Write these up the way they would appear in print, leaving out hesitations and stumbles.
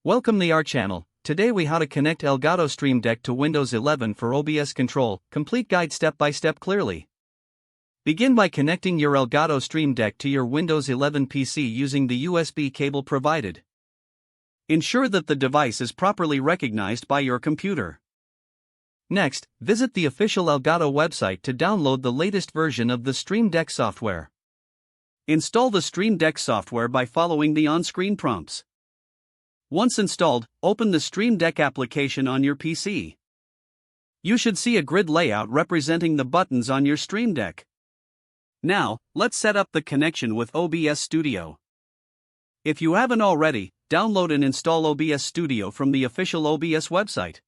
Welcome to our channel. Today we how to connect Elgato Stream Deck to Windows 11 for OBS control. Complete guide step by step clearly. Begin by connecting your Elgato Stream Deck to your Windows 11 PC using the USB cable provided. Ensure that the device is properly recognized by your computer. Next, visit the official Elgato website to download the latest version of the Stream Deck software. Install the Stream Deck software by following the on-screen prompts. Once installed, open the Stream Deck application on your PC. You should see a grid layout representing the buttons on your Stream Deck. Now, let's set up the connection with OBS Studio. If you haven't already, download and install OBS Studio from the official OBS website.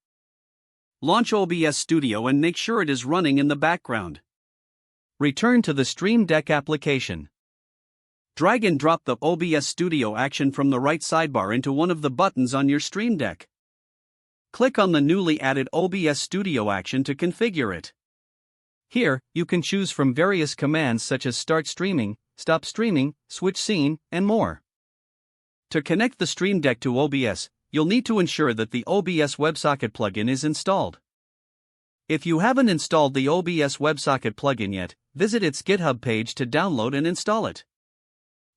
Launch OBS Studio and make sure it is running in the background. Return to the Stream Deck application. Drag and drop the OBS Studio action from the right sidebar into one of the buttons on your Stream Deck. Click on the newly added OBS Studio action to configure it. Here, you can choose from various commands such as start streaming, stop streaming, switch scene, and more. To connect the Stream Deck to OBS, you'll need to ensure that the OBS WebSocket plugin is installed. If you haven't installed the OBS WebSocket plugin yet, visit its GitHub page to download and install it.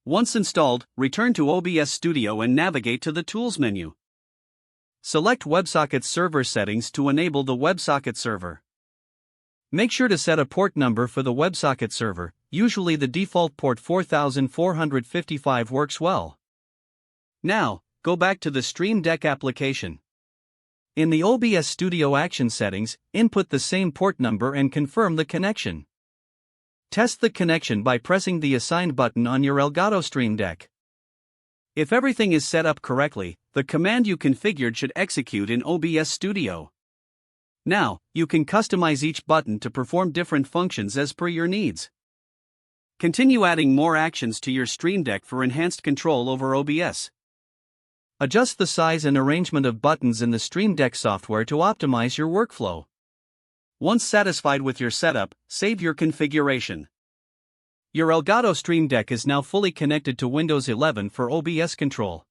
Once installed, return to OBS Studio and navigate to the Tools menu. Select WebSocket Server Settings to enable the WebSocket server. Make sure to set a port number for the WebSocket server, usually the default port 4455 works well. Now, go back to the Stream Deck application. In the OBS Studio Action settings, input the same port number and confirm the connection. Test the connection by pressing the assigned button on your Elgato Stream Deck. If everything is set up correctly, the command you configured should execute in OBS Studio. Now, you can customize each button to perform different functions as per your needs. Continue adding more actions to your Stream Deck for enhanced control over OBS. Adjust the size and arrangement of buttons in the Stream Deck software to optimize your workflow. Once satisfied with your setup, save your configuration. Your Elgato Stream Deck is now fully connected to Windows 11 for OBS control.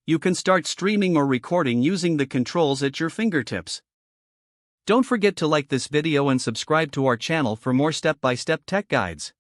You can start streaming or recording using the controls at your fingertips. Don't forget to like this video and subscribe to our channel for more step-by-step tech guides.